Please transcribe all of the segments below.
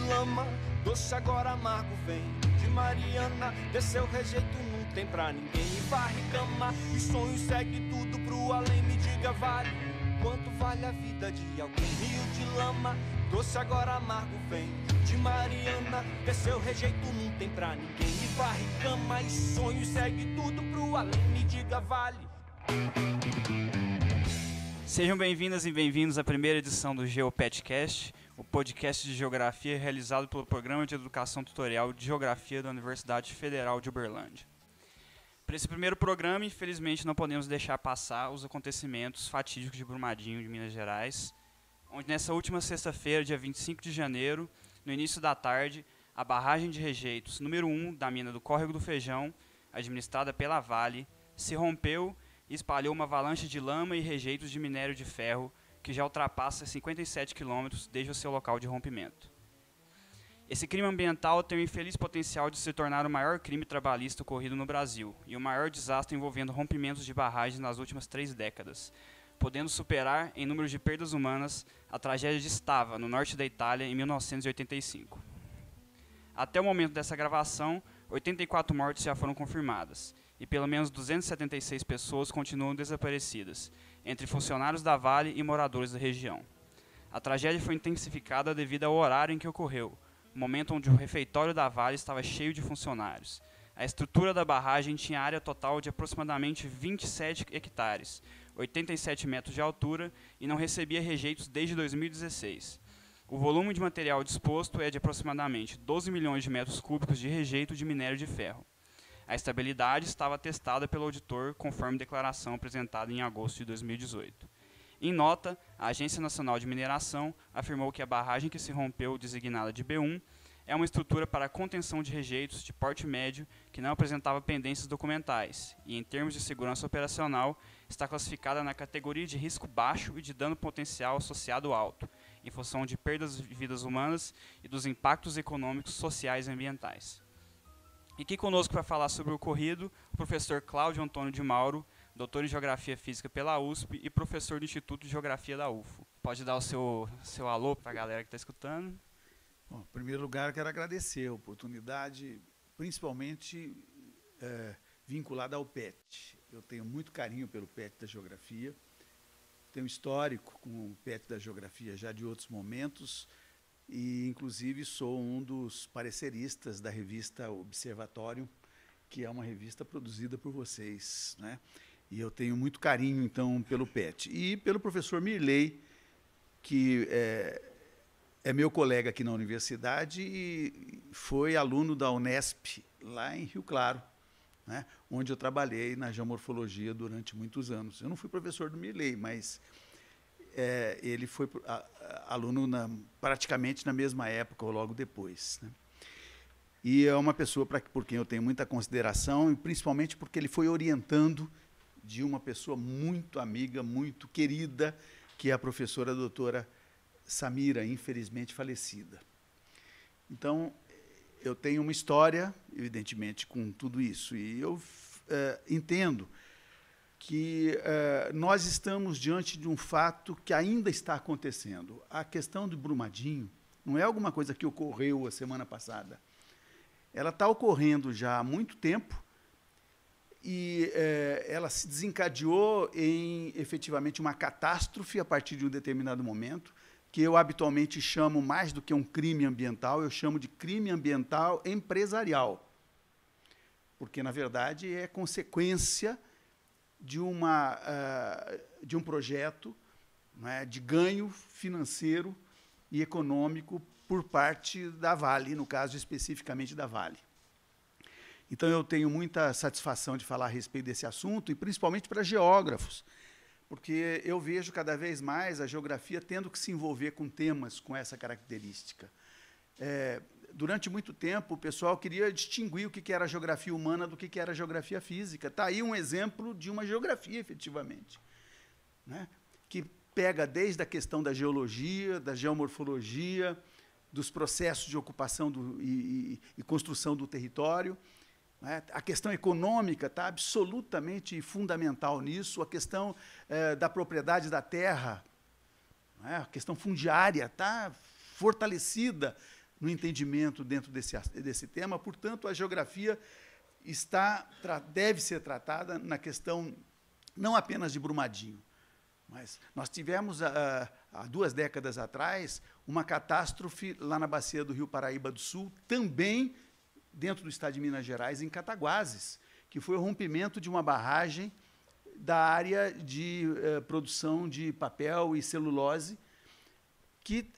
lama, doce agora amargo vem de Mariana. Desceu rejeito, não tem pra ninguém. E varre cama, e sonho segue tudo pro além. Me diga, vale quanto vale a vida de alguém? Rio de lama, doce agora amargo vem de Mariana. Desceu rejeito, não tem pra ninguém. E varre cama, e sonho segue tudo pro além. Me diga, vale. Sejam bem-vindas e bem-vindos à primeira edição do GeoPetCast, o podcast de geografia realizado pelo Programa de Educação Tutorial de Geografia da Universidade Federal de Uberlândia. Para esse primeiro programa, infelizmente, não podemos deixar passar os acontecimentos fatídicos de Brumadinho, de Minas Gerais, onde nessa última sexta-feira, dia 25 de janeiro, no início da tarde, a barragem de rejeitos número 1 da mina do Córrego do Feijão, administrada pela Vale, se rompeu e espalhou uma avalanche de lama e rejeitos de minério de ferro que já ultrapassa 57 quilômetros desde o seu local de rompimento. Esse crime ambiental tem o infeliz potencial de se tornar o maior crime trabalhista ocorrido no Brasil e o maior desastre envolvendo rompimentos de barragens nas últimas 3 décadas, podendo superar, em número de perdas humanas, a tragédia de Stava, no norte da Itália, em 1985. Até o momento dessa gravação, 84 mortes já foram confirmadas, e pelo menos 276 pessoas continuam desaparecidas, entre funcionários da Vale e moradores da região. A tragédia foi intensificada devido ao horário em que ocorreu, momento onde o refeitório da Vale estava cheio de funcionários. A estrutura da barragem tinha área total de aproximadamente 27 hectares, 87 metros de altura, e não recebia rejeitos desde 2016. O volume de material disposto é de aproximadamente 12 milhões de metros cúbicos de rejeito de minério de ferro. A estabilidade estava testada pelo auditor, conforme declaração apresentada em agosto de 2018. Em nota, a Agência Nacional de Mineração afirmou que a barragem que se rompeu, designada de B1, é uma estrutura para contenção de rejeitos de porte médio que não apresentava pendências documentais e, em termos de segurança operacional, está classificada na categoria de risco baixo e de dano potencial associado alto, em função de perdas de vidas humanas e dos impactos econômicos, sociais e ambientais. E aqui conosco para falar sobre o ocorrido, o professor Cláudio Antônio de Mauro, doutor em Geografia Física pela USP e professor do Instituto de Geografia da UFO. Pode dar o seu alô para a galera que está escutando? Bom, em primeiro lugar, quero agradecer a oportunidade, principalmente vinculada ao PET. Eu tenho muito carinho pelo PET da Geografia, tenho histórico com o PET da Geografia já de outros momentos, e, inclusive, sou um dos pareceristas da revista Observatório, que é uma revista produzida por vocês, né? E eu tenho muito carinho, então, pelo PET. E pelo professor Mirley, que é meu colega aqui na universidade e foi aluno da Unesp, lá em Rio Claro, né? Onde eu trabalhei na geomorfologia durante muitos anos. Eu não fui professor do Mirley, mas ele foi aluno praticamente na mesma época ou logo depois, né? E é uma pessoa por quem eu tenho muita consideração, e principalmente porque ele foi orientando de uma pessoa muito amiga, muito querida, que é a professora doutora Samira, infelizmente falecida. Então, eu tenho uma história, evidentemente, com tudo isso, e eu entendo que nós estamos diante de um fato que ainda está acontecendo. A questão do Brumadinho não é alguma coisa que ocorreu a semana passada. Ela está ocorrendo já há muito tempo e ela se desencadeou em, efetivamente, uma catástrofe a partir de um determinado momento, que eu habitualmente chamo mais do que um crime ambiental, eu chamo de crime ambiental empresarial, porque, na verdade, é consequência de um projeto, né, de ganho financeiro e econômico por parte da Vale, no caso especificamente da Vale. Então, eu tenho muita satisfação de falar a respeito desse assunto, e principalmente para geógrafos, porque eu vejo cada vez mais a geografia tendo que se envolver com temas com essa característica. Durante muito tempo, o pessoal queria distinguir o que era geografia humana do que era geografia física. Está aí um exemplo de uma geografia, efetivamente, né, que pega desde a questão da geologia, da geomorfologia, dos processos de ocupação e construção do território, né? A questão econômica está absolutamente fundamental nisso, a questão da propriedade da terra, né? A questão fundiária está fortalecida no entendimento dentro desse tema. Portanto, a geografia deve ser tratada na questão não apenas de Brumadinho, mas nós tivemos, há 2 décadas atrás, uma catástrofe lá na bacia do Rio Paraíba do Sul, também dentro do estado de Minas Gerais, em Cataguases, que foi o rompimento de uma barragem da área de produção de papel e celulose, que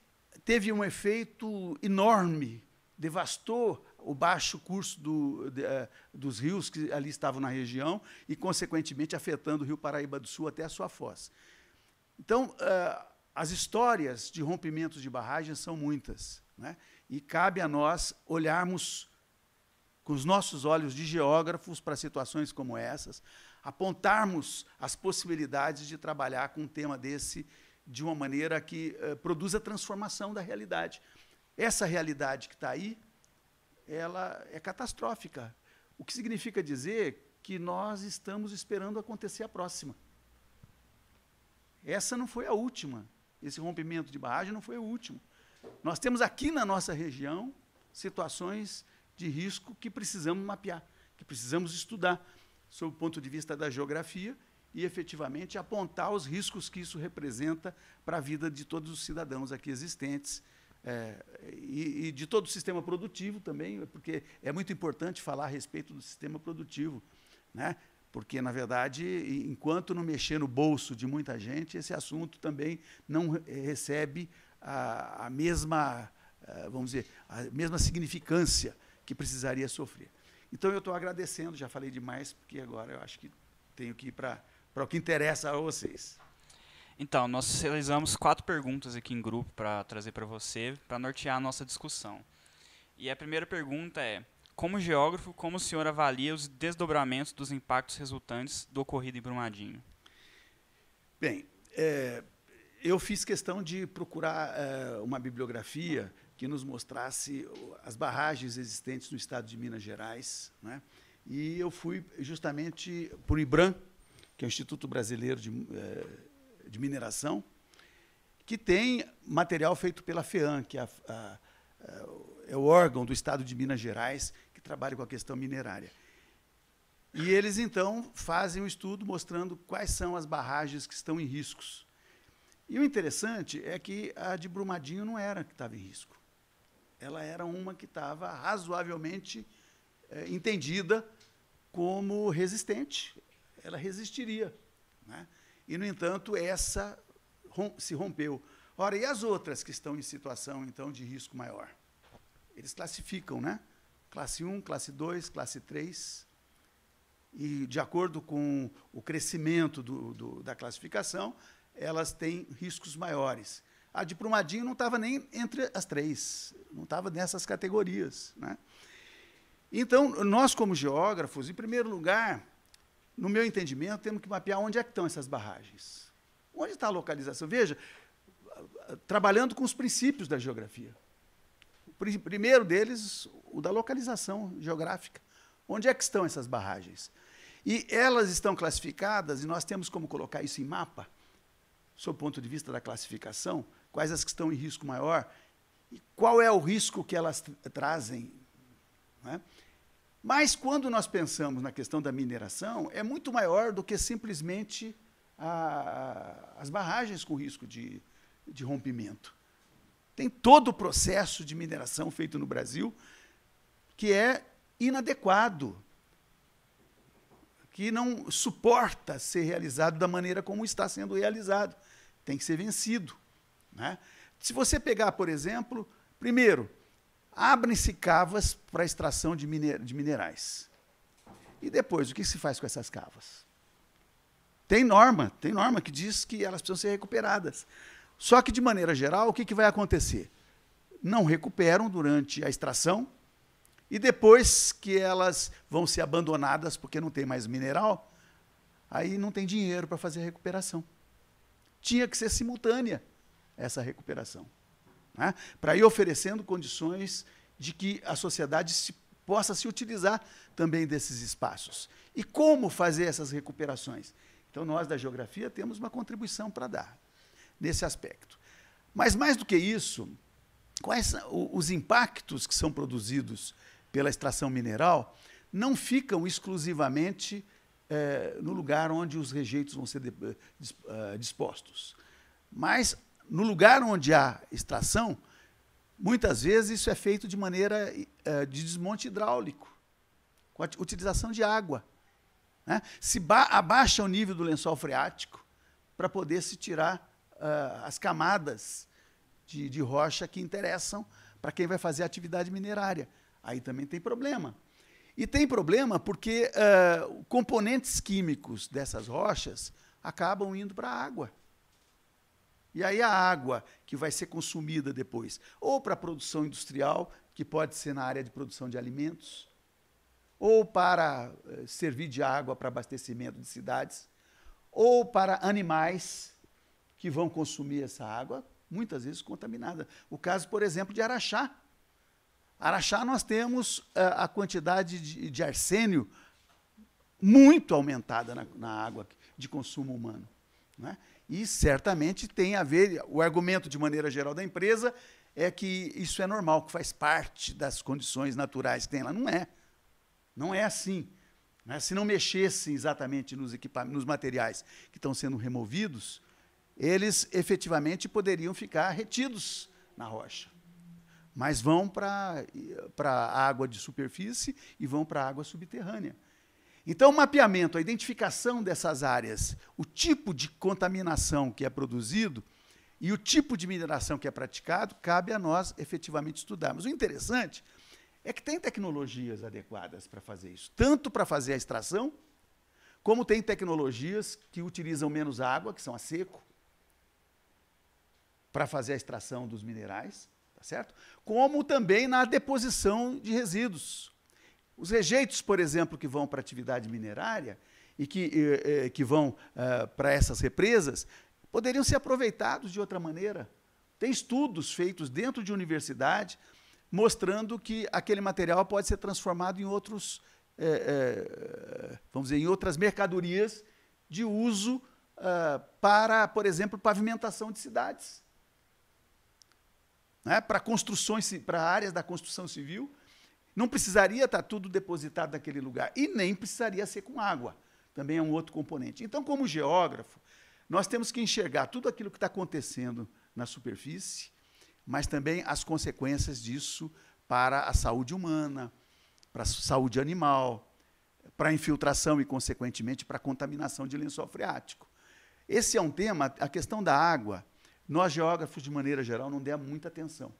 teve um efeito enorme, devastou o baixo curso dos rios que ali estavam na região e, consequentemente, afetando o Rio Paraíba do Sul até a sua foz. Então, as histórias de rompimentos de barragens são muitas, né? E cabe a nós olharmos com os nossos olhos de geógrafos para situações como essas, apontarmos as possibilidades de trabalhar com um tema desse de uma maneira que produza transformação da realidade. Essa realidade que está aí, ela é catastrófica, o que significa dizer que nós estamos esperando acontecer a próxima. Essa não foi a última, esse rompimento de barragem não foi o último. Nós temos aqui na nossa região situações de risco que precisamos mapear, que precisamos estudar, sob o ponto de vista da geografia, e, efetivamente, apontar os riscos que isso representa para a vida de todos os cidadãos aqui existentes, e de todo o sistema produtivo também, porque é muito importante falar a respeito do sistema produtivo, né? Porque, na verdade, enquanto não mexer no bolso de muita gente, esse assunto também não recebe a mesma, vamos dizer, a mesma significância que precisaria sofrer. Então, eu estou agradecendo, já falei demais, porque agora eu acho que tenho que ir para o que interessa a vocês. Então, nós realizamos 4 perguntas aqui em grupo para trazer para você, para nortear a nossa discussão. E a primeira pergunta é: como geógrafo, como o senhor avalia os desdobramentos dos impactos resultantes do ocorrido em Brumadinho? Bem, eu fiz questão de procurar uma bibliografia que nos mostrasse as barragens existentes no estado de Minas Gerais, né? E eu fui justamente por IBRAM, que é o Instituto Brasileiro de Mineração, que tem material feito pela FEAM, que é o órgão do estado de Minas Gerais que trabalha com a questão minerária. E eles, então, fazem um estudo mostrando quais são as barragens que estão em riscos. E o interessante é que a de Brumadinho não era que estava em risco. Ela era uma que estava razoavelmente entendida como resistente. Ela resistiria, né? E, no entanto, essa se rompeu. Ora, e as outras que estão em situação, então, de risco maior? Eles classificam, né? Classe 1, classe 2, classe 3. E, de acordo com o crescimento da classificação, elas têm riscos maiores. A de Brumadinho não estava nem entre as 3, não estava nessas categorias, né? Então, nós, como geógrafos, em primeiro lugar, no meu entendimento, temos que mapear onde é que estão essas barragens. Onde está a localização? Veja, trabalhando com os princípios da geografia. O primeiro deles, o da localização geográfica. Onde é que estão essas barragens? E elas estão classificadas, e nós temos como colocar isso em mapa, sob o ponto de vista da classificação, quais as que estão em risco maior, e qual é o risco que elas trazem, né? Mas, quando nós pensamos na questão da mineração, é muito maior do que simplesmente as barragens com risco de rompimento. Tem todo o processo de mineração feito no Brasil que é inadequado, que não suporta ser realizado da maneira como está sendo realizado. Tem que ser vencido, né? Se você pegar, por exemplo, primeiro, abrem-se cavas para a extração de minerais. E depois, o que se faz com essas cavas? Tem norma que diz que elas precisam ser recuperadas. Só que, de maneira geral, o que vai acontecer? Não recuperam durante a extração, e depois que elas vão ser abandonadas porque não tem mais mineral, aí não tem dinheiro para fazer a recuperação. Tinha que ser simultânea essa recuperação, né? Para ir oferecendo condições de que a sociedade possa se utilizar também desses espaços. E como fazer essas recuperações? Então, nós da geografia temos uma contribuição para dar nesse aspecto. Mas, mais do que isso, quais os impactos que são produzidos pela extração mineral não ficam exclusivamente no lugar onde os rejeitos vão ser dispostos. Mas, no lugar onde há extração, muitas vezes isso é feito de maneira de desmonte hidráulico, com a utilização de água. Né? Se abaixa o nível do lençol freático para poder se tirar as camadas de rocha que interessam para quem vai fazer atividade minerária. Aí também tem problema. E tem problema porque componentes químicos dessas rochas acabam indo para a água. E aí a água que vai ser consumida depois, ou para a produção industrial, que pode ser na área de produção de alimentos, ou para servir de água para abastecimento de cidades, ou para animais que vão consumir essa água, muitas vezes contaminada. O caso, por exemplo, de Araxá. Araxá, nós temos a quantidade de arsênio muito aumentada na água de consumo humano. Né? E certamente tem a ver, o argumento de maneira geral da empresa é que isso é normal, que faz parte das condições naturais que tem lá. Não é. Não é assim. Né? Se não mexessem exatamente nos materiais que estão sendo removidos, eles efetivamente poderiam ficar retidos na rocha. Mas vão para a água de superfície e vão para a água subterrânea. Então, o mapeamento, a identificação dessas áreas, o tipo de contaminação que é produzido e o tipo de mineração que é praticado, cabe a nós efetivamente estudarmos. O interessante é que tem tecnologias adequadas para fazer isso, tanto para fazer a extração, como tem tecnologias que utilizam menos água, que são a seco, para fazer a extração dos minerais, tá certo? Como também na deposição de resíduos. Os rejeitos, por exemplo, que vão para a atividade minerária e que vão para essas represas, poderiam ser aproveitados de outra maneira. Tem estudos feitos dentro de universidade mostrando que aquele material pode ser transformado em outros, vamos dizer, em outras mercadorias de uso para, por exemplo, pavimentação de cidades. Né, para construções, para áreas da construção civil, não precisaria estar tudo depositado naquele lugar e nem precisaria ser com água. Também é um outro componente. Então, como geógrafo, nós temos que enxergar tudo aquilo que está acontecendo na superfície, mas também as consequências disso para a saúde humana, para a saúde animal, para a infiltração e, consequentemente, para a contaminação de lençol freático. Esse é um tema, a questão da água. Nós, geógrafos, de maneira geral, não demos muita atenção.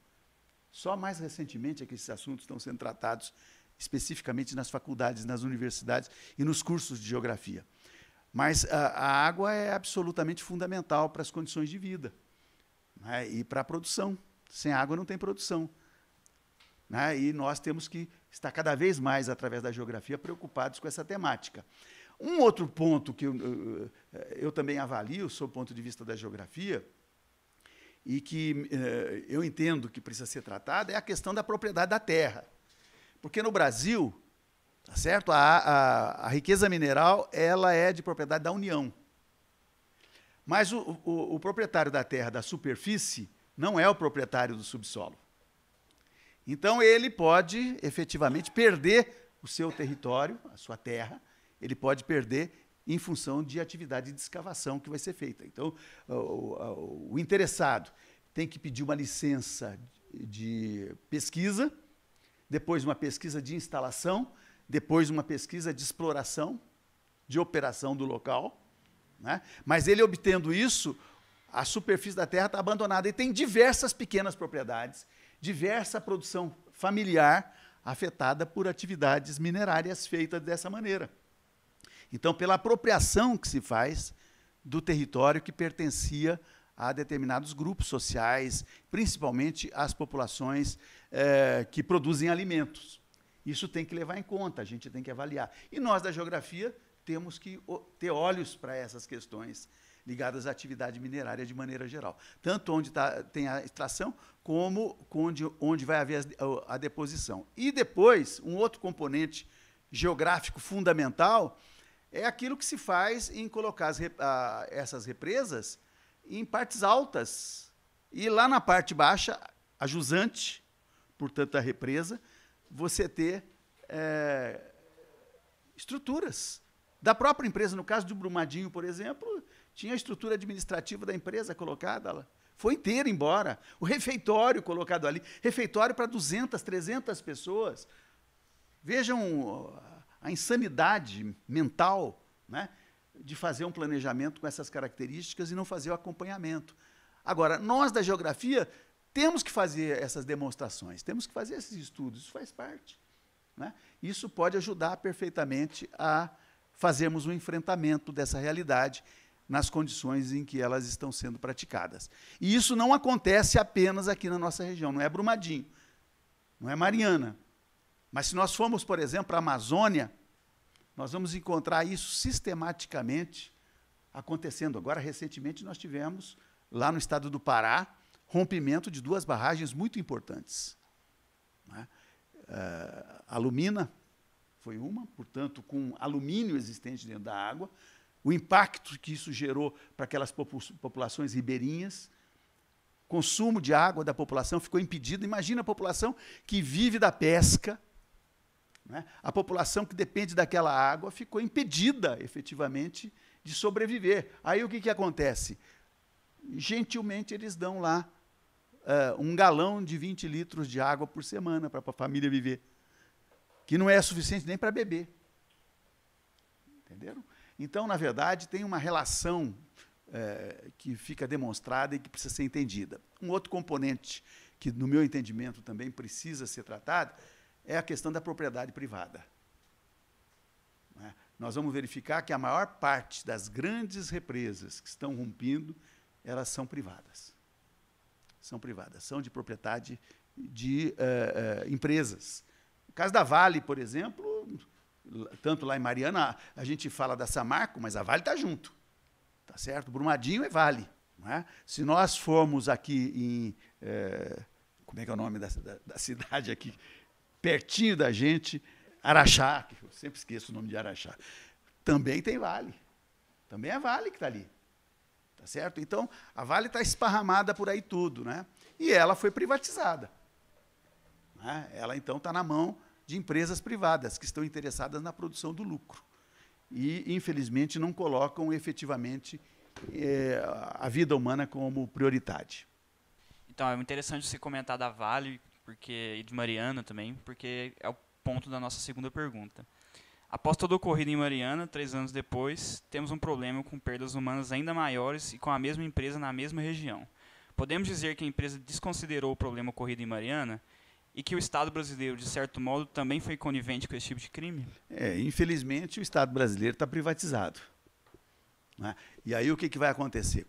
Só mais recentemente é que esses assuntos estão sendo tratados especificamente nas faculdades, nas universidades e nos cursos de geografia. Mas a água é absolutamente fundamental para as condições de vida, né, e para a produção. Sem água não tem produção. Né, e nós temos que estar cada vez mais, através da geografia, preocupados com essa temática. Um outro ponto que eu também avalio, sob o ponto de vista da geografia, e que eu entendo que precisa ser tratada, é a questão da propriedade da terra. Porque no Brasil, tá certo? A riqueza mineral ela é de propriedade da União. Mas o proprietário da terra da superfície não é o proprietário do subsolo. Então, ele pode, efetivamente, perder o seu território, a sua terra, ele pode perder em função de atividade de escavação que vai ser feita. Então, o interessado tem que pedir uma licença de pesquisa, depois uma pesquisa de instalação, depois uma pesquisa de exploração, de operação do local. Né? Mas ele obtendo isso, a superfície da terra está abandonada e tem diversas pequenas propriedades, diversa produção familiar afetada por atividades minerárias feitas dessa maneira. Então, pela apropriação que se faz do território que pertencia a determinados grupos sociais, principalmente as populações que produzem alimentos. Isso tem que levar em conta, a gente tem que avaliar. E nós, da geografia, temos que ter olhos para essas questões ligadas à atividade minerária de maneira geral. Tanto onde tem a extração, como onde vai haver a deposição. E depois, um outro componente geográfico fundamental é aquilo que se faz em colocar essas represas em partes altas. E lá na parte baixa, a jusante, portanto, a represa, você ter estruturas da própria empresa. No caso do Brumadinho, por exemplo, tinha a estrutura administrativa da empresa colocada lá. Foi inteira embora. O refeitório colocado ali. Refeitório para 200, 300 pessoas. Vejam a insanidade mental, né, de fazer um planejamento com essas características e não fazer o acompanhamento. Agora, nós da geografia temos que fazer essas demonstrações, temos que fazer esses estudos, isso faz parte, né? Isso pode ajudar perfeitamente a fazermos um enfrentamento dessa realidade nas condições em que elas estão sendo praticadas. E isso não acontece apenas aqui na nossa região, não é Brumadinho, não é Mariana. Mas se nós formos, por exemplo, para a Amazônia, nós vamos encontrar isso sistematicamente acontecendo. Agora, recentemente, nós tivemos, lá no estado do Pará, rompimento de 2 barragens muito importantes, né? A Lumina foi uma, portanto, com alumínio existente dentro da água, o impacto que isso gerou para aquelas populações ribeirinhas, consumo de água da população ficou impedido. Imagina a população que vive da pesca, né? A população que depende daquela água ficou impedida, efetivamente, de sobreviver. Aí o que acontece? Gentilmente, eles dão lá 1 galão de 20 litros de água por semana para a família viver, que não é suficiente nem para beber. Entenderam? Então, na verdade, tem uma relação que fica demonstrada e que precisa ser entendida. Um outro componente que, no meu entendimento, também precisa ser tratado é a questão da propriedade privada. Né? Nós vamos verificar que a maior parte das grandes represas que estão rompindo, elas são privadas. São privadas, são de propriedade de empresas. No caso da Vale, por exemplo, tanto lá em Mariana, a gente fala da Samarco, mas a Vale está junto. Tá certo? Brumadinho é Vale. Não é? Se nós formos aqui em... como é que é o nome da cidade aqui? Pertinho da gente, Araxá, que eu sempre esqueço o nome de Araxá. Também tem Vale. Também é Vale que está ali. Tá certo? Então, a Vale está esparramada por aí tudo, né? E ela foi privatizada. Né? Ela, então, está na mão de empresas privadas que estão interessadas na produção do lucro. E, infelizmente, não colocam efetivamente a vida humana como prioridade. Então, é interessante você comentar da Vale e de Mariana também, porque é o ponto da nossa segunda pergunta. Após todo o ocorrido em Mariana, 3 anos depois, temos um problema com perdas humanas ainda maiores e com a mesma empresa na mesma região. Podemos dizer que a empresa desconsiderou o problema ocorrido em Mariana e que o Estado brasileiro, de certo modo, também foi conivente com esse tipo de crime? Infelizmente, o Estado brasileiro está privatizado. Né? E aí o que vai acontecer?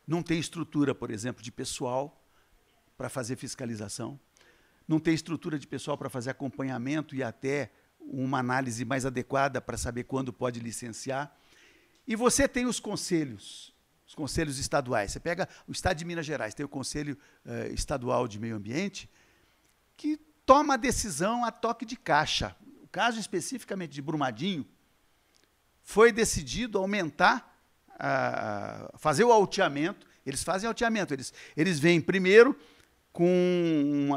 Não tem estrutura, por exemplo, de pessoal para fazer fiscalização, não tem estrutura de pessoal para fazer acompanhamento e até uma análise mais adequada para saber quando pode licenciar. E você tem os conselhos estaduais. Você pega o Estado de Minas Gerais, tem o Conselho Estadual de Meio Ambiente, que toma a decisão a toque de caixa. O caso especificamente de Brumadinho, foi decidido aumentar, fazer o alteamento. Eles fazem alteamento, eles vêm primeiro com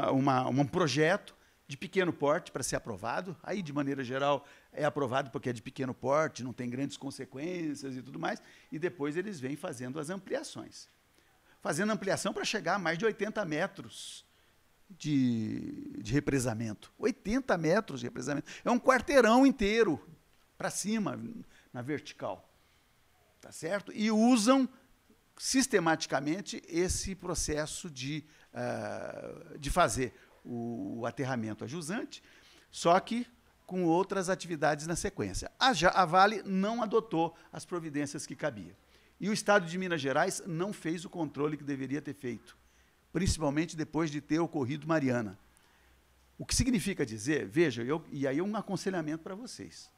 um projeto de pequeno porte para ser aprovado. Aí, de maneira geral, é aprovado porque é de pequeno porte, não tem grandes consequências e tudo mais, e depois eles vêm fazendo as ampliações. Fazendo ampliação para chegar a mais de 80 metros de represamento. 80 metros de represamento. É um quarteirão inteiro para cima, na vertical. Tá certo? E usam sistematicamente esse processo de fazer o aterramento a jusante, só que com outras atividades na sequência. A Vale não adotou as providências que cabia. E o Estado de Minas Gerais não fez o controle que deveria ter feito, principalmente depois de ter ocorrido Mariana. O que significa dizer, veja, e aí é um aconselhamento para vocês,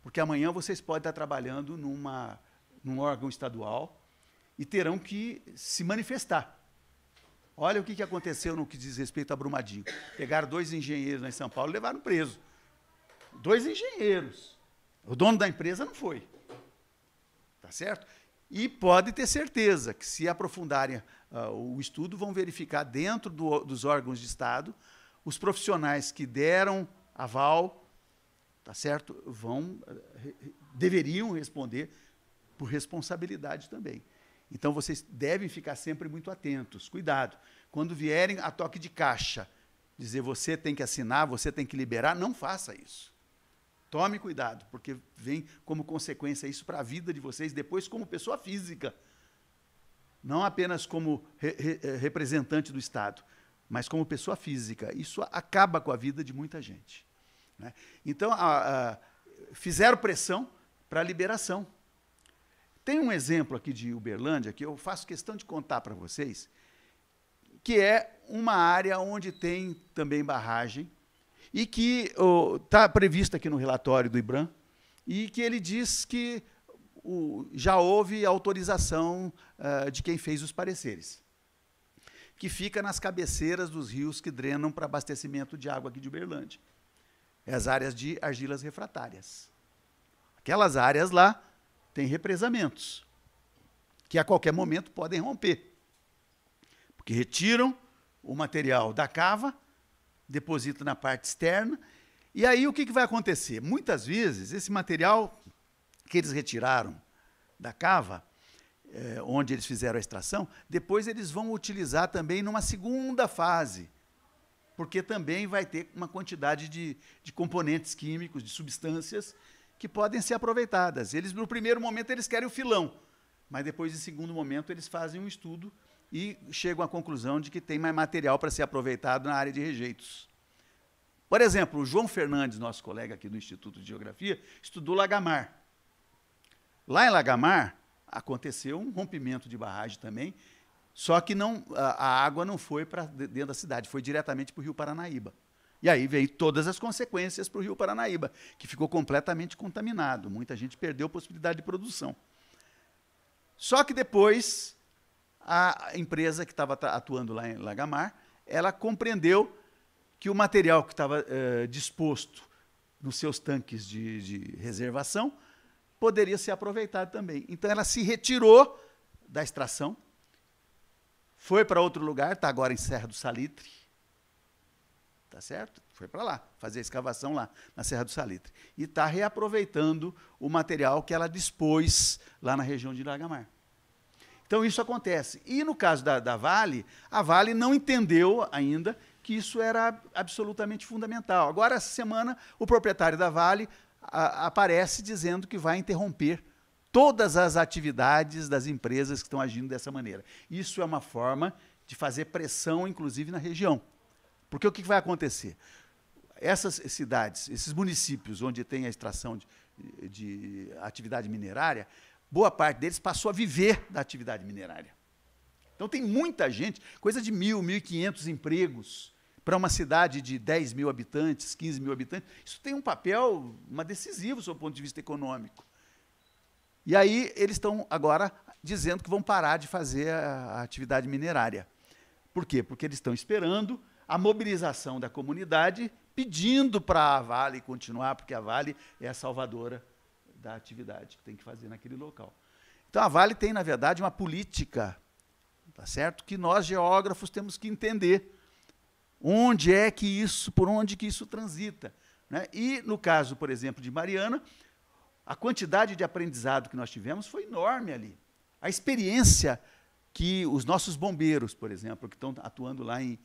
porque amanhã vocês podem estar trabalhando num órgão estadual e terão que se manifestar. Olha o que aconteceu no que diz respeito a Brumadinho. Pegaram 2 engenheiros lá em São Paulo e levaram preso. 2 engenheiros. O dono da empresa não foi. Tá certo? E pode ter certeza que, se aprofundarem o estudo, vão verificar dentro dos órgãos de Estado, os profissionais que deram aval, tá certo? Deveriam responder por responsabilidade também. Então, vocês devem ficar sempre muito atentos. Cuidado. Quando vierem a toque de caixa, dizer você tem que assinar, você tem que liberar, não faça isso. Tome cuidado, porque vem como consequência isso para a vida de vocês, depois como pessoa física. Não apenas como representante do Estado, mas como pessoa física. Isso acaba com a vida de muita gente, né? Então, fizeram pressão para a liberação. Tem um exemplo aqui de Uberlândia, que eu faço questão de contar para vocês, que é uma área onde tem também barragem, e que está previsto aqui no relatório do IBRAM, e que ele diz que já houve autorização de quem fez os pareceres, que fica nas cabeceiras dos rios que drenam para abastecimento de água aqui de Uberlândia. É as áreas de argilas refratárias. Aquelas áreas lá têm represamentos, que a qualquer momento podem romper, porque retiram o material da cava, deposita na parte externa, e aí o que vai acontecer? Muitas vezes, esse material que eles retiraram da cava, onde eles fizeram a extração, depois eles vão utilizar também numa segunda fase, porque também vai ter uma quantidade de componentes químicos, de substâncias, que podem ser aproveitadas. Eles, no primeiro momento, eles querem o filão, mas depois, em segundo momento, eles fazem um estudo e chegam à conclusão de que tem mais material para ser aproveitado na área de rejeitos. Por exemplo, o João Fernandes, nosso colega aqui do Instituto de Geografia, estudou Lagamar. Lá em Lagamar, aconteceu um rompimento de barragem também, só que a água não foi para dentro da cidade, foi diretamente para o Rio Paranaíba. E aí veio todas as consequências para o Rio Paranaíba, que ficou completamente contaminado. Muita gente perdeu a possibilidade de produção. Só que depois, a empresa que estava atuando lá em Lagamar, ela compreendeu que o material que estava disposto nos seus tanques de reservação poderia ser aproveitado também. Então, ela se retirou da extração, foi para outro lugar, está agora em Serra do Salitre, tá certo? Foi para lá, fazer a escavação lá, na Serra do Salitre. E está reaproveitando o material que ela dispôs lá na região de Lagamar. Então, isso acontece. E, no caso da Vale, a Vale não entendeu ainda que isso era absolutamente fundamental. Agora, essa semana, o proprietário da Vale aparece dizendo que vai interromper todas as atividades das empresas que estão agindo dessa maneira. Isso é uma forma de fazer pressão, inclusive, na região. Porque o que vai acontecer? Essas cidades, esses municípios onde tem a extração de atividade minerária, boa parte deles passou a viver da atividade minerária. Então, tem muita gente, coisa de 1.000, 1.500 empregos, para uma cidade de 10 mil habitantes, 15 mil habitantes. Isso tem um papel decisivo, do ponto de vista econômico. E aí, eles estão agora dizendo que vão parar de fazer a atividade minerária. Por quê? Porque eles estão esperando a mobilização da comunidade, pedindo para a Vale continuar, porque a Vale é a salvadora da atividade que tem que fazer naquele local. Então, a Vale tem, na verdade, uma política, tá certo? Que nós, geógrafos, temos que entender onde é que isso, por onde que isso transita, né? E, no caso, por exemplo, de Mariana, a quantidade de aprendizado que nós tivemos foi enorme ali. A experiência que os nossos bombeiros, por exemplo, que estão atuando lá em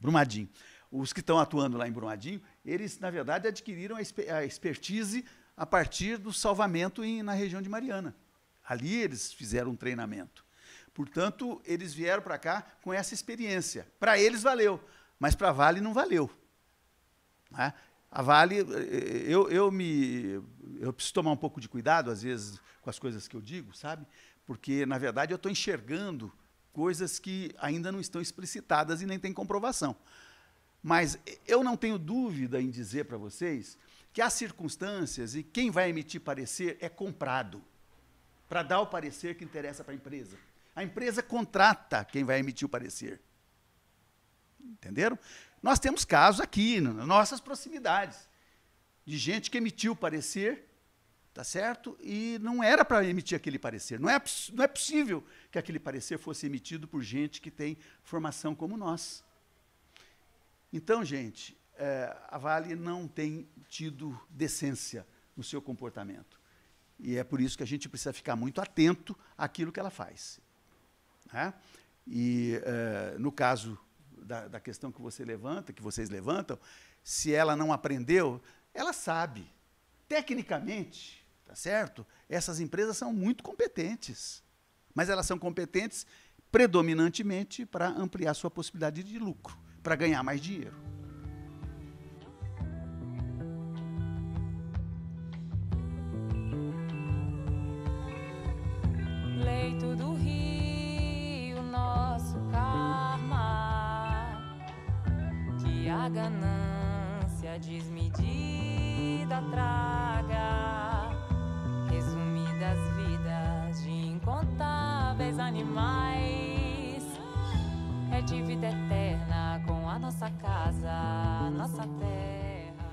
Brumadinho, os que estão atuando lá em Brumadinho, eles, na verdade, adquiriram a expertise a partir do salvamento na região de Mariana. Ali eles fizeram um treinamento. Portanto, eles vieram para cá com essa experiência. Para eles valeu, mas para a Vale não valeu. Né? A Vale, eu preciso tomar um pouco de cuidado, às vezes, com as coisas que eu digo, sabe? Porque, na verdade, eu estou enxergando coisas que ainda não estão explicitadas e nem têm comprovação. Mas eu não tenho dúvida em dizer para vocês que há circunstâncias e quem vai emitir parecer é comprado para dar o parecer que interessa para a empresa. A empresa contrata quem vai emitir o parecer. Entenderam? Nós temos casos aqui, nas nossas proximidades, de gente que emitiu o parecer tá certo? E não era para emitir aquele parecer. Não é possível que aquele parecer fosse emitido por gente que tem formação como nós. Então, gente, a Vale não tem tido decência no seu comportamento. E é por isso que a gente precisa ficar muito atento àquilo que ela faz. Né? E, no caso da questão que vocês levantam, se ela não aprendeu, ela sabe. Tecnicamente, tá certo? Essas empresas são muito competentes, mas elas são competentes predominantemente para ampliar sua possibilidade de lucro, para ganhar mais dinheiro. Leito do rio, nosso karma, que a ganância desmedida traga, resumidas vidas de incontáveis animais, é dívida eterna com a nossa casa, a nossa terra.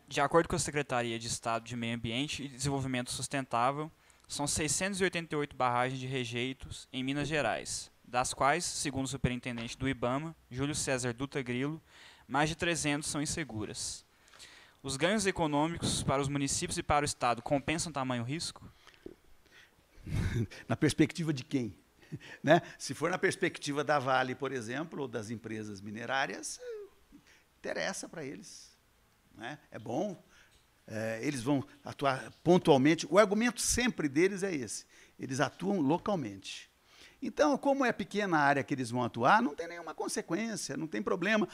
De acordo com a Secretaria de Estado de Meio Ambiente e Desenvolvimento Sustentável, são 688 barragens de rejeitos em Minas Gerais, das quais, segundo o superintendente do IBAMA, Júlio César Dutra Grilo, mais de 300 são inseguras. Os ganhos econômicos para os municípios e para o Estado compensam tamanho risco? Na perspectiva de quem? Né? Se for na perspectiva da Vale, por exemplo, ou das empresas minerárias, interessa para eles. Né? É bom. Eles vão atuar pontualmente. O argumento sempre deles é esse. Eles atuam localmente. Então, como é pequena a área que eles vão atuar, não tem nenhuma consequência, não tem problema.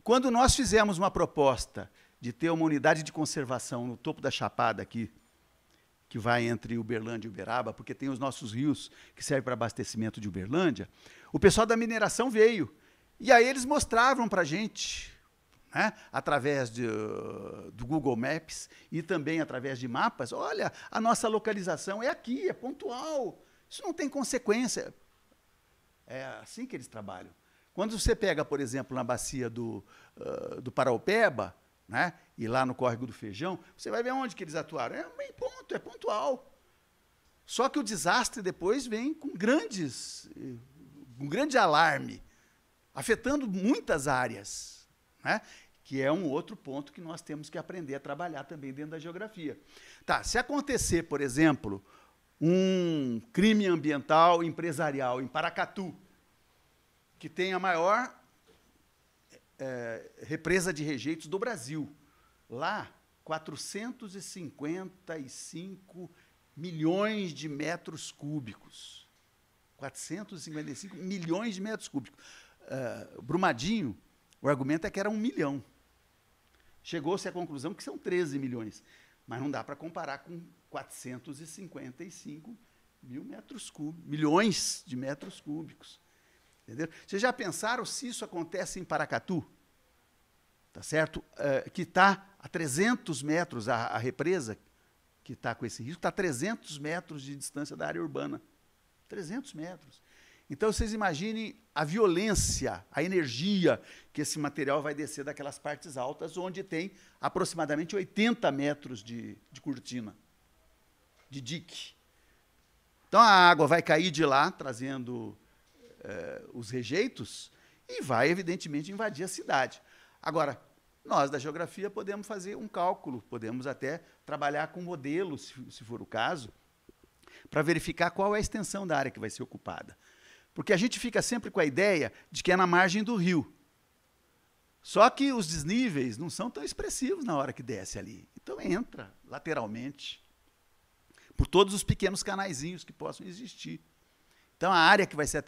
Quando nós fizemos uma proposta de ter uma unidade de conservação no topo da Chapada aqui, que vai entre Uberlândia e Uberaba, porque tem os nossos rios que servem para abastecimento de Uberlândia, o pessoal da mineração veio. E aí eles mostravam para a gente, né, através do Google Maps e também através de mapas, olha, a nossa localização é aqui, é pontual, isso não tem consequência. É assim que eles trabalham. Quando você pega, por exemplo, na bacia do Paraupeba, né, e lá no Córrego do Feijão, você vai ver onde que eles atuaram. É bem ponto, é pontual. Só que o desastre depois vem com um grande alarme, afetando muitas áreas, né? Que é um outro ponto que nós temos que aprender a trabalhar também dentro da geografia. Tá, se acontecer, por exemplo, um crime ambiental empresarial em Paracatu, que tem a maior represa de rejeitos do Brasil, lá 455 milhões de metros cúbicos. 455 milhões de metros cúbicos. Brumadinho, o argumento é que era 1 milhão. Chegou-se à conclusão que são 13 milhões. Mas não dá para comparar com 455 milhões de metros cúbicos. Entendeu? Vocês já pensaram se isso acontece em Paracatu? Tá certo? Que está a 300 metros, a represa que está com esse risco, está a 300 metros de distância da área urbana. 300 metros. Então, vocês imaginem a violência, a energia que esse material vai descer daquelas partes altas, onde tem aproximadamente 80 metros de cortina, de dique. Então, a água vai cair de lá, trazendo os rejeitos, e vai, evidentemente, invadir a cidade. Agora, nós, da geografia, podemos fazer um cálculo, podemos até trabalhar com modelos, se for o caso, para verificar qual é a extensão da área que vai ser ocupada. Porque a gente fica sempre com a ideia de que é na margem do rio. Só que os desníveis não são tão expressivos na hora que desce ali. Então entra lateralmente, por todos os pequenos canaizinhos que possam existir. Então a área que vai ser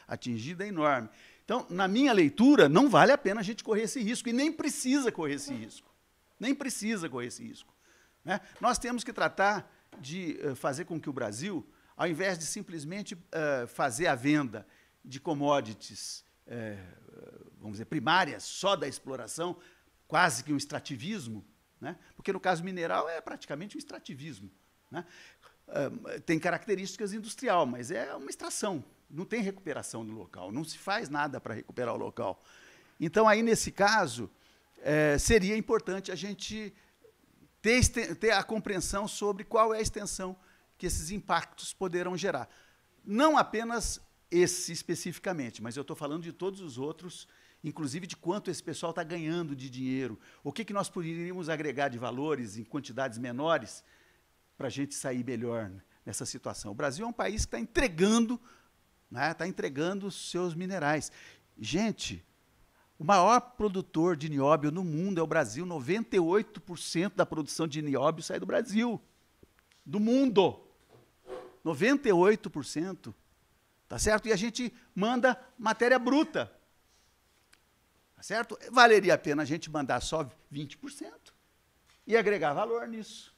atingida é enorme. Então, na minha leitura, não vale a pena a gente correr esse risco, e nem precisa correr esse risco. Nem precisa correr esse risco. Né? Nós temos que tratar de fazer com que o Brasil, ao invés de simplesmente fazer a venda de commodities, vamos dizer, primárias, só da exploração, quase que um extrativismo, né? Porque no caso mineral é praticamente um extrativismo. Né? Tem características industrial, mas é uma extração, não tem recuperação no local, não se faz nada para recuperar o local. Então, aí, nesse caso, seria importante a gente ter a compreensão sobre qual é a extensão que esses impactos poderão gerar. Não apenas esse especificamente, mas eu estou falando de todos os outros, inclusive de quanto esse pessoal está ganhando de dinheiro, o que nós poderíamos agregar de valores em quantidades menores para a gente sair melhor nessa situação. O Brasil é um país que está entregando, né, está entregando os seus minerais. Gente, o maior produtor de nióbio no mundo é o Brasil. 98% da produção de nióbio sai do Brasil. Do mundo. 98%. Tá certo? E a gente manda matéria bruta. Tá certo? Valeria a pena a gente mandar só 20% e agregar valor nisso.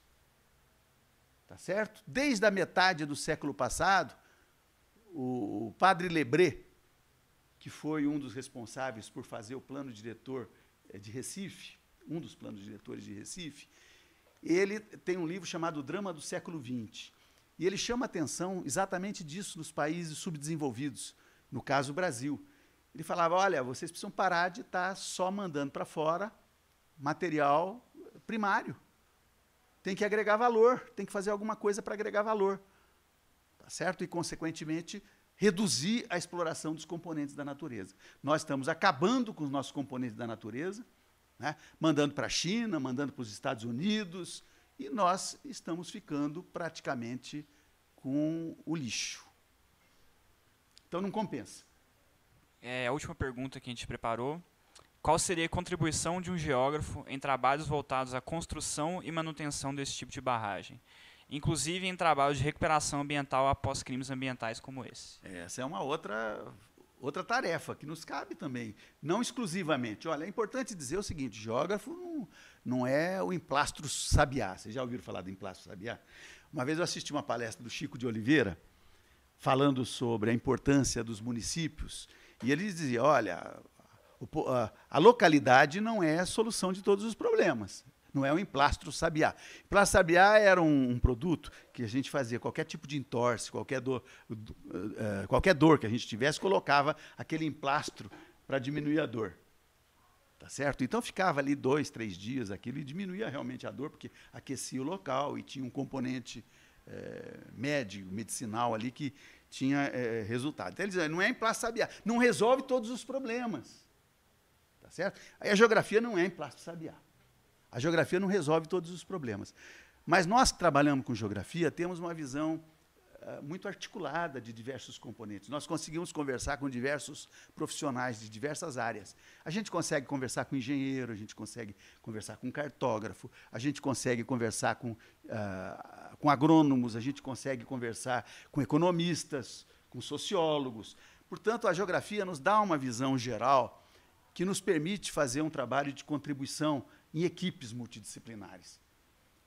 Tá certo? Desde a metade do século passado, o padre Lebré, que foi um dos responsáveis por fazer o plano diretor de Recife, um dos planos diretores de Recife, ele tem um livro chamado O Drama do Século XX. E ele chama a atenção exatamente disso nos países subdesenvolvidos, no caso o Brasil. Ele falava, olha, vocês precisam parar de estar só mandando para fora material primário. Tem que agregar valor, tem que fazer alguma coisa para agregar valor. Tá certo? E, consequentemente, reduzir a exploração dos componentes da natureza. Nós estamos acabando com os nossos componentes da natureza, né, mandando para a China, mandando para os Estados Unidos, e nós estamos ficando praticamente com o lixo. Então, não compensa. A última pergunta que a gente preparou. Qual seria a contribuição de um geógrafo em trabalhos voltados à construção e manutenção desse tipo de barragem? Inclusive em trabalhos de recuperação ambiental após crimes ambientais como esse. Essa é uma outra tarefa que nos cabe também, não exclusivamente. Olha, é importante dizer o seguinte, geógrafo não é o emplastro sabiá. Vocês já ouviram falar do emplastro sabiá? Uma vez eu assisti uma palestra do Chico de Oliveira, falando sobre a importância dos municípios, e ele dizia, olha, a localidade não é a solução de todos os problemas. Não é um emplastro sabiá. Emplastro sabiá era um produto que a gente fazia qualquer tipo de entorse, qualquer dor que a gente tivesse, colocava aquele emplastro para diminuir a dor. Tá certo? Então ficava ali 2, 3 dias aquilo e diminuía realmente a dor, porque aquecia o local e tinha um componente médico, medicinal ali que tinha resultado. Então ele dizia, não é emplastro sabiá, não resolve todos os problemas. Tá certo? Aí a geografia não é emplastro sabiá. A geografia não resolve todos os problemas. Mas nós que trabalhamos com geografia temos uma visão muito articulada de diversos componentes. Nós conseguimos conversar com diversos profissionais de diversas áreas. A gente consegue conversar com engenheiro, a gente consegue conversar com cartógrafo, a gente consegue conversar com agrônomos, a gente consegue conversar com economistas, com sociólogos. Portanto, a geografia nos dá uma visão geral que nos permite fazer um trabalho de contribuição em equipes multidisciplinares.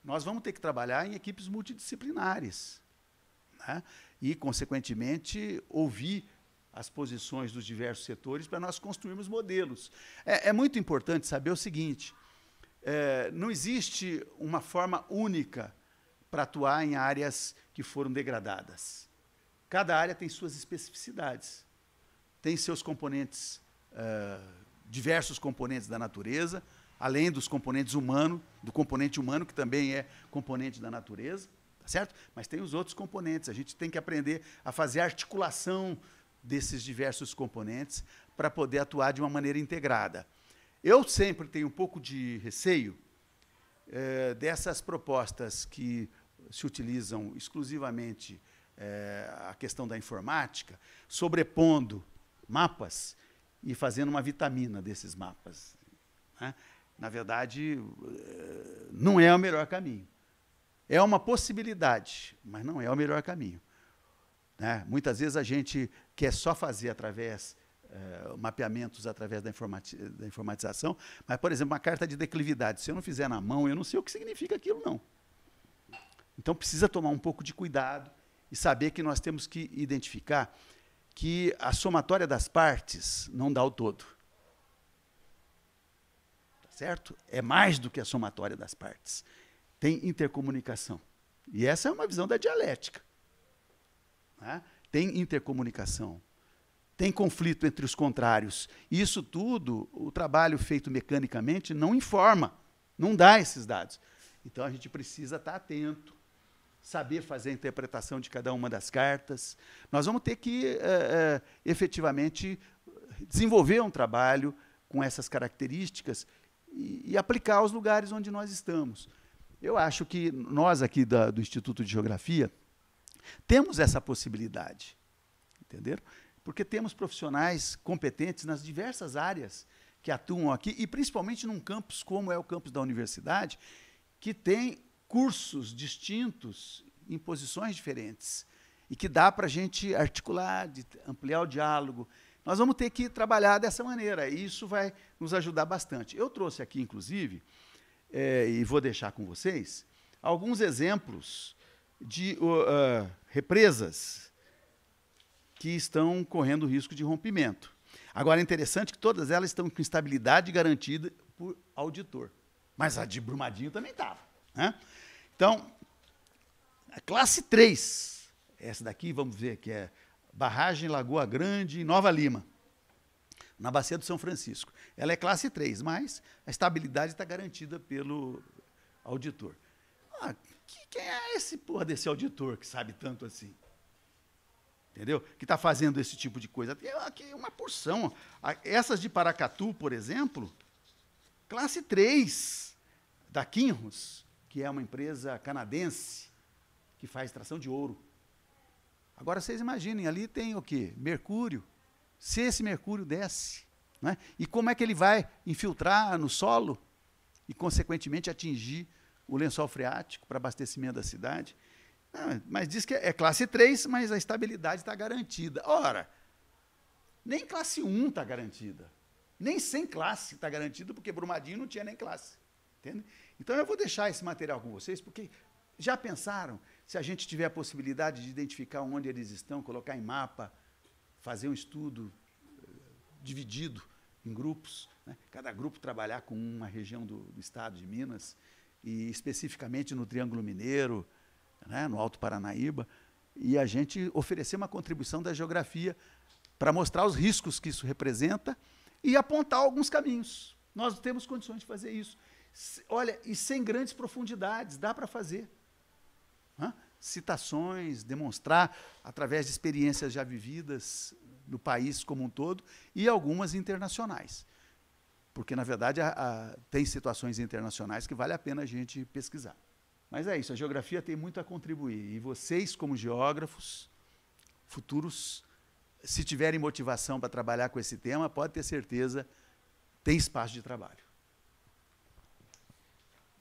Nós vamos ter que trabalhar em equipes multidisciplinares, né? E, consequentemente, ouvir as posições dos diversos setores para nós construirmos modelos. É muito importante saber o seguinte, não existe uma forma única para atuar em áreas que foram degradadas. Cada área tem suas especificidades, tem seus componentes, diversos componentes da natureza, além dos componentes humanos, do componente humano, que também é componente da natureza, tá certo? Mas tem os outros componentes. A gente tem que aprender a fazer a articulação desses diversos componentes para poder atuar de uma maneira integrada. Eu sempre tenho um pouco de receio dessas propostas que se utilizam exclusivamente a questão da informática, sobrepondo mapas e fazendo uma vitamina desses mapas, né? Na verdade, não é o melhor caminho. É uma possibilidade, mas não é o melhor caminho, né? Muitas vezes a gente quer só fazer através, mapeamentos através da informatização, mas, por exemplo, uma carta de declividade, se eu não fizer na mão, eu não sei o que significa aquilo, não. Então, precisa tomar um pouco de cuidado e saber que nós temos que identificar que a somatória das partes não dá o todo. Certo? É mais do que a somatória das partes. Tem intercomunicação. E essa é uma visão da dialética, né? Tem intercomunicação. Tem conflito entre os contrários. E isso tudo, o trabalho feito mecanicamente não informa, não dá esses dados. Então, a gente precisa estar atento, saber fazer a interpretação de cada uma das cartas. Nós vamos ter que, efetivamente, desenvolver um trabalho com essas características e aplicar aos lugares onde nós estamos. Eu acho que nós aqui do Instituto de Geografia temos essa possibilidade, entenderam? Porque temos profissionais competentes nas diversas áreas que atuam aqui, e principalmente num campus como é o campus da universidade, que tem cursos distintos em posições diferentes e que dá para a gente articular, ampliar o diálogo. Nós vamos ter que trabalhar dessa maneira, e isso vai nos ajudar bastante. Eu trouxe aqui, inclusive, e vou deixar com vocês, alguns exemplos de represas que estão correndo risco de rompimento. Agora, é interessante que todas elas estão com estabilidade garantida por auditor. Mas a de Brumadinho também estava, né? Então, a classe 3, essa daqui, vamos ver, que é Barragem Lagoa Grande, Nova Lima, na Bacia do São Francisco. Ela é classe 3, mas a estabilidade está garantida pelo auditor. Quem é esse porra desse auditor que sabe tanto assim? Entendeu? Que está fazendo esse tipo de coisa. Aqui é uma porção. Essas de Paracatu, por exemplo, classe 3, da Kinross, que é uma empresa canadense que faz extração de ouro. Agora, vocês imaginem, ali tem o quê? Mercúrio. Se esse mercúrio desce, né? E como é que ele vai infiltrar no solo e, consequentemente, atingir o lençol freático para abastecimento da cidade? Mas diz que é classe 3, mas a estabilidade está garantida. Ora, nem classe 1 está garantida. Nem sem classe está garantida, porque Brumadinho não tinha nem classe. Entende? Então, eu vou deixar esse material com vocês, porque já pensaram se a gente tiver a possibilidade de identificar onde eles estão, colocar em mapa, fazer um estudo dividido em grupos, né? Cada grupo trabalhar com uma região do estado de Minas, e especificamente no Triângulo Mineiro, né, no Alto Paranaíba, e a gente oferecer uma contribuição da geografia para mostrar os riscos que isso representa e apontar alguns caminhos. Nós temos condições de fazer isso. Olha, e sem grandes profundidades, dá para fazer. Citações, demonstrar através de experiências já vividas no país como um todo e algumas internacionais. Porque, na verdade, tem situações internacionais que vale a pena a gente pesquisar. Mas é isso, a geografia tem muito a contribuir. E vocês, como geógrafos futuros, se tiverem motivação para trabalhar com esse tema, pode ter certeza, tem espaço de trabalho.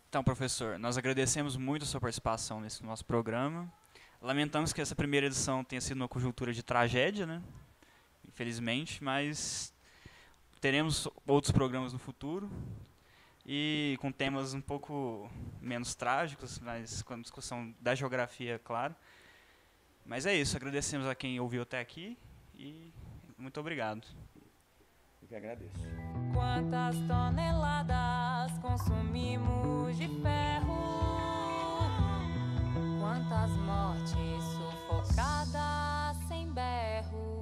Então, professor, nós agradecemos muito a sua participação nesse nosso programa. Lamentamos que essa primeira edição tenha sido uma conjuntura de tragédia, né? Infelizmente, mas teremos outros programas no futuro e com temas um pouco menos trágicos, mas com a discussão da geografia, claro. Mas é isso, agradecemos a quem ouviu até aqui e muito obrigado. Eu que agradeço. Quantas toneladas consumimos de ferro? Quantas mortes sufocadas sem berro?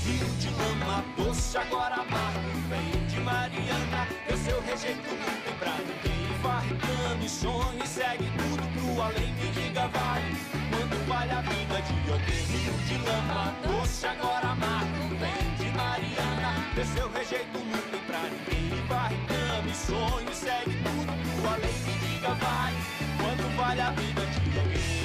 Rio de lama doce, agora amargo, vem de Mariana, teu seu rejeito não tem pra ninguém. Varre cano e sonho e segue tudo pro além, me diga vale, quanto vale a vida de alguém. Rio de lama doce, agora amargo, vem de Mariana, teu seu rejeito não tem pra ninguém. Varre cano e sonho e segue tudo pro além, me diga vale, quanto vale a vida de alguém.